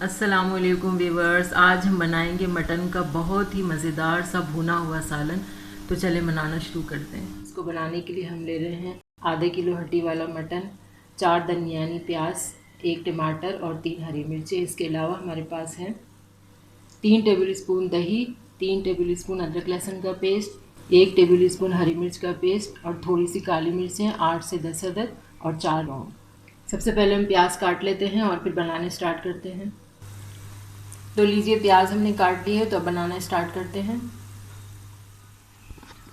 अस्सलामुअलैकुम व्यूवर्स, आज हम बनाएंगे मटन का बहुत ही मज़ेदार सा भुना हुआ सालन। तो चले बनाना शुरू करते हैं। इसको बनाने के लिए हम ले रहे हैं आधे किलो हड्डी वाला मटन, 4 दरमियानी प्याज, 1 टमाटर और 3 हरी मिर्चें। इसके अलावा हमारे पास है 3 टेबल स्पून दही, 3 टेबल स्पून अदरक लहसुन का पेस्ट, 1 टेबल स्पून हरी मिर्च का पेस्ट और थोड़ी सी काली मिर्चें 8 से 10 अदद और 4 लौंग। सबसे पहले हम प्याज काट लेते हैं और फिर बनाने स्टार्ट करते हैं। तो लीजिए, प्याज हमने काट ली है, तो अब बनाना स्टार्ट करते हैं।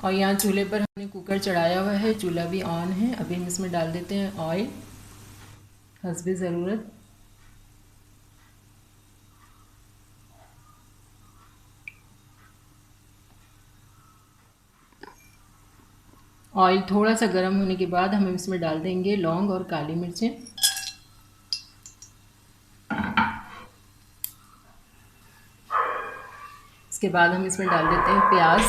और यहाँ चूल्हे पर हमने कुकर चढ़ाया हुआ है, चूल्हा भी ऑन है। अभी हम इसमें डाल देते हैं ऑयल हस्बे ज़रूरत। ऑयल थोड़ा सा गर्म होने के बाद हम इसमें डाल देंगे लौंग और काली मिर्चें। इसके बाद हम इसमें डाल देते हैं प्याज।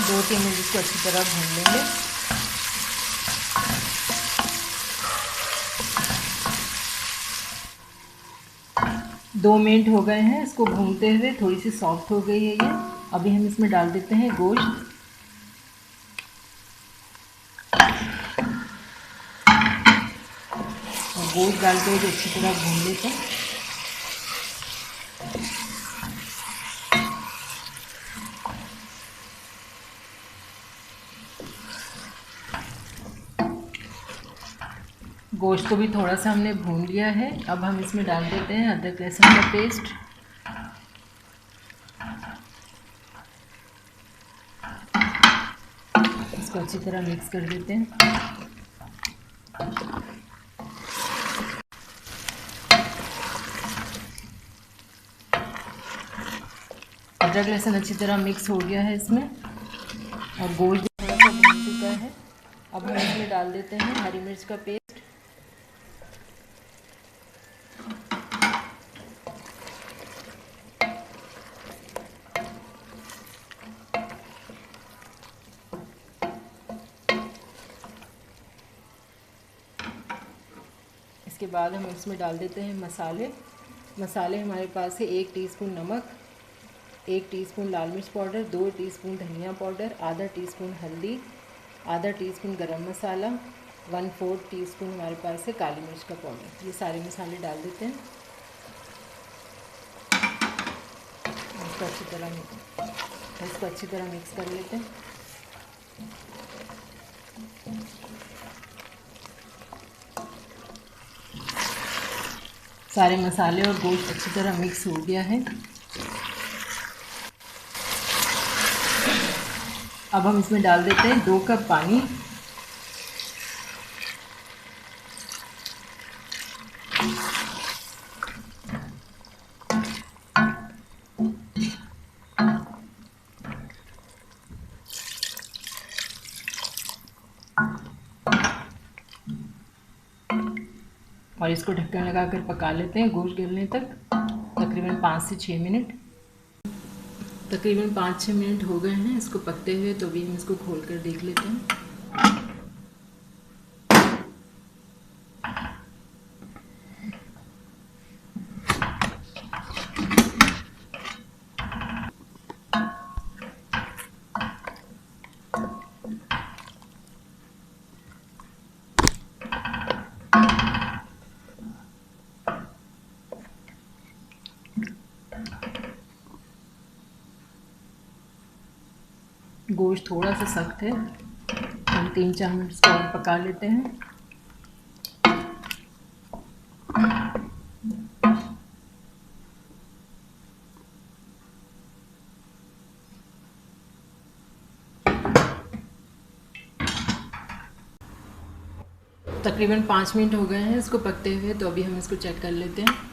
2-3 मिनट इसको अच्छी तरह भून लेंगे। दो मिनट हो गए हैं इसको भूनते हुए, थोड़ी सी सॉफ्ट हो गई है ये। अभी हम इसमें डाल देते हैं गोश्त। और गोश्त डाल के अच्छी तरह भून लेते हैं। गोश्त को भी थोड़ा सा हमने भून लिया है। अब हम इसमें डाल देते हैं अदरक लहसुन का पेस्ट। इसको अच्छी तरह मिक्स कर देते हैं। अदरक लहसुन अच्छी तरह मिक्स हो गया है इसमें, और गोश्त भी थोड़ा सा भून चुका है। अब हम इसमें डाल देते हैं हरी मिर्च का पेस्ट। इसके बाद हम इसमें डाल देते हैं मसाले हमारे पास है 1 टीस्पून नमक, 1 टीस्पून लाल मिर्च पाउडर, 2 टीस्पून धनिया पाउडर, आधा टीस्पून हल्दी, आधा टीस्पून गरम मसाला, 1/4 टीस्पून हमारे पास है काली मिर्च का पाउडर। ये सारे मसाले डाल देते हैं। इसको अच्छी तरह मिक्स कर लेते हैं। सारे मसाले और गोश्त अच्छी तरह मिक्स हो गया है। अब हम इसमें डाल देते हैं 2 कप पानी। और इसको ढक्कन लगाकर पका लेते हैं गोश्त गलने तक, तकरीबन 5 से 6 मिनट। तकरीबन 5-6 मिनट हो गए हैं इसको पकते हुए, तो भी हम इसको खोल कर देख लेते हैं। गोश्त थोड़ा सा सख्त है, हम 3-4 मिनट इसको और पका लेते हैं। तकरीबन 5 मिनट हो गए हैं इसको पकते हुए, तो अभी हम इसको चेक कर लेते हैं।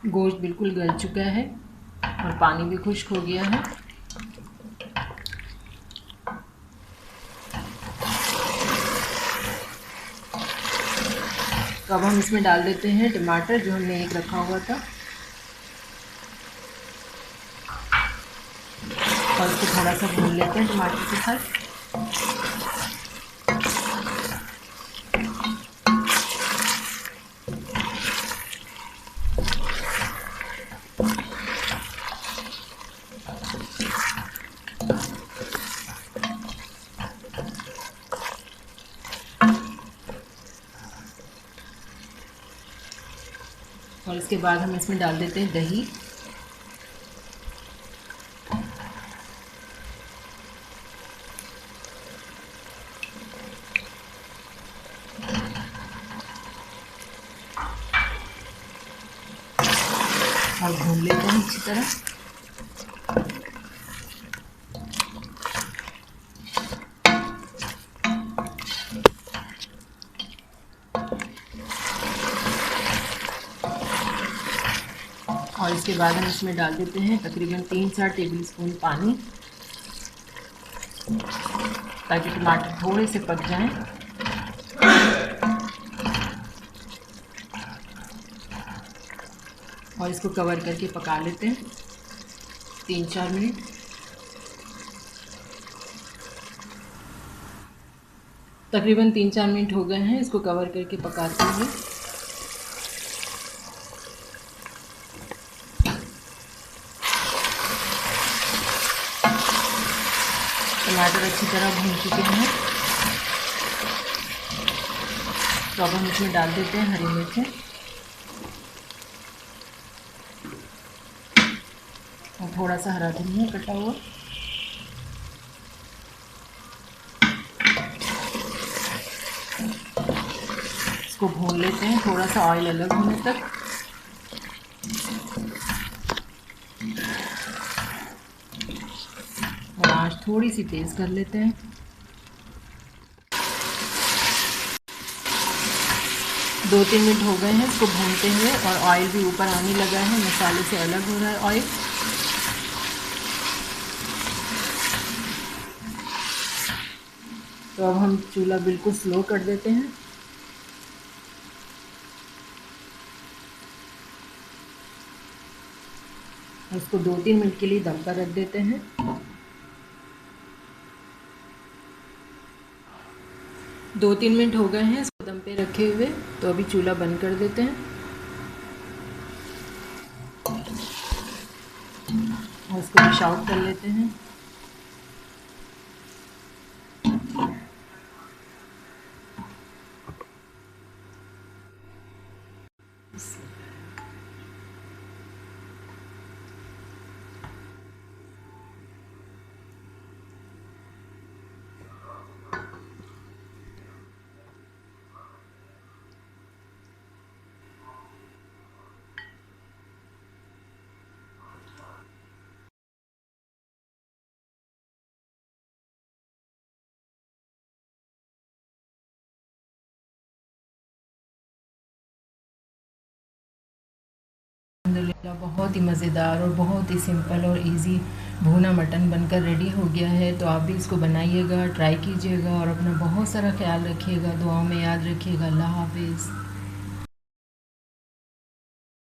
गोश्त बिल्कुल गल चुका है और पानी भी खुश्क हो गया है। तो अब हम इसमें डाल देते हैं टमाटर जो हमने एक रखा हुआ था और इसको थोड़ा सा भून लेते हैं टमाटर के साथ। और इसके बाद हम इसमें डाल देते हैं दही। और भून लेते हैं अच्छी तरह। और इसके बाद हम इसमें डाल देते हैं तकरीबन 3-4 टेबलस्पून पानी, ताकि टमाटर थोड़े से पक जाएं। और इसको कवर करके पका लेते हैं 3-4 मिनट। तकरीबन 3-4 मिनट हो गए हैं इसको कवर करके पकाते हुए। टमाटर अच्छी तरह भून चुके हैं। तो अब हम इसमें डाल देते हैं हरी मिर्चें और थोड़ा सा हरा धनिया कटा हुआ। इसको भून लेते हैं थोड़ा सा ऑयल अलग होने तक। और आंच थोड़ी सी तेज़ कर लेते हैं। दो 3 मिनट हो गए हैं इसको भूनते हुए और ऑयल भी ऊपर आने लगा है, मसाले से अलग हो रहा है ऑयल। तो अब हम चूल्हा बिल्कुल स्लो कर देते हैं। इसको 2-3 मिनट के लिए दम पर रख देते हैं। 2-3 मिनट हो गए हैं इसको दम पे रखे हुए। तो अभी चूल्हा बंद कर देते हैं और इसको डिश आउट कर लेते हैं। अल्हम्दुलिल्लाह बहुत ही मज़ेदार और बहुत ही सिंपल और इजी भुना मटन बनकर रेडी हो गया है। तो आप भी इसको बनाइएगा, ट्राई कीजिएगा और अपना बहुत सारा ख्याल रखिएगा। दुआओं में याद रखिएगा। अल्लाह हाफिज़।